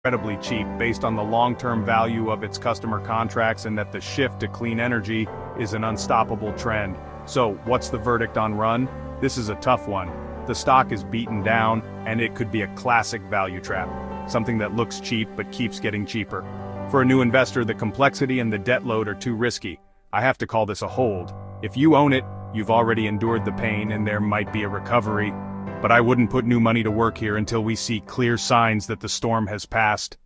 incredibly cheap based on the long-term value of its customer contracts and that the shift to clean energy is an unstoppable trend. So, what's the verdict on Run? This is a tough one. The stock is beaten down, and it could be a classic value trap. Something that looks cheap but keeps getting cheaper. For a new investor, the complexity and the debt load are too risky. I have to call this a hold. If you own it, you've already endured the pain and there might be a recovery. But I wouldn't put new money to work here until we see clear signs that the storm has passed.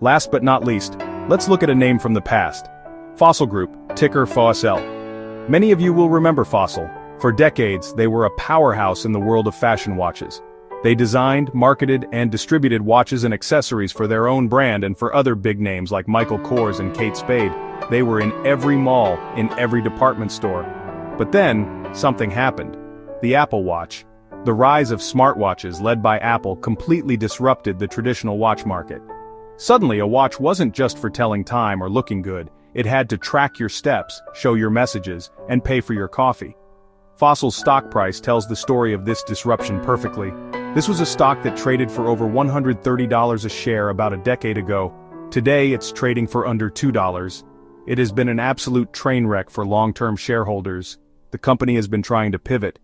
Last but not least, let's look at a name from the past. FOSL Group, ticker FOSL. Many of you will remember FOSL. For decades, they were a powerhouse in the world of fashion watches. They designed, marketed, and distributed watches and accessories for their own brand and for other big names like Michael Kors and Kate Spade. They were in every mall, in every department store. But then, something happened. The Apple Watch. The rise of smartwatches led by Apple completely disrupted the traditional watch market. Suddenly, a watch wasn't just for telling time or looking good. It had to track your steps, show your messages, and pay for your coffee. FOSL's stock price tells the story of this disruption perfectly. This was a stock that traded for over $130 a share about a decade ago. Today, it's trading for under $2. It has been an absolute train wreck for long-term shareholders. The company has been trying to pivot.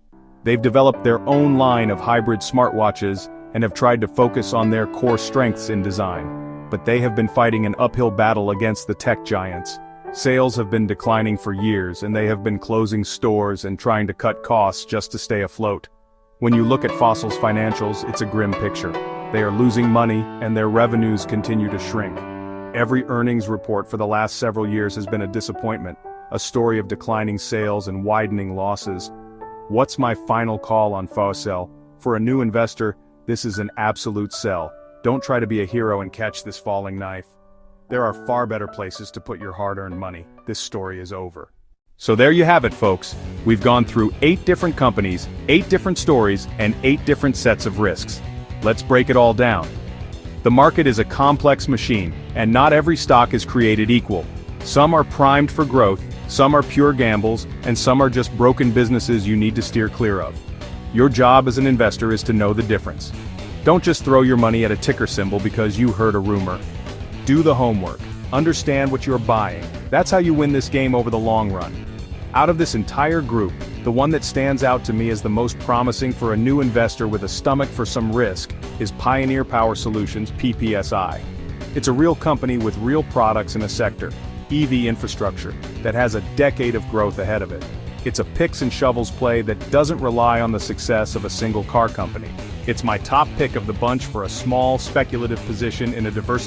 They've developed their own line of hybrid smartwatches and have tried to focus on their core strengths in design. But they have been fighting an uphill battle against the tech giants. Sales have been declining for years, and they have been closing stores and trying to cut costs just to stay afloat. When you look at FOSL's financials, it's a grim picture. They are losing money, and their revenues continue to shrink. Every earnings report for the last several years has been a disappointment, a story of declining sales and widening losses. What's my final call on FOSL? For a new investor, this is an absolute sell. Don't try to be a hero and catch this falling knife. There are far better places to put your hard-earned money. This story is over. So there you have it, folks. We've gone through 8 different companies, 8 different stories, and 8 different sets of risks. Let's break it all down. The market is a complex machine, and not every stock is created equal. Some are primed for growth, some are pure gambles, and some are just broken businesses you need to steer clear of. Your job as an investor is to know the difference. Don't just throw your money at a ticker symbol because you heard a rumor. Do the homework. Understand what you're buying. That's how you win this game over the long run. Out of this entire group, the one that stands out to me as the most promising for a new investor with a stomach for some risk is Pioneer Power Solutions, PPSI. It's a real company with real products in a sector, EV infrastructure, that has a decade of growth ahead of it. It's a picks and shovels play that doesn't rely on the success of a single car company. It's my top pick of the bunch for a small, speculative position in a diversified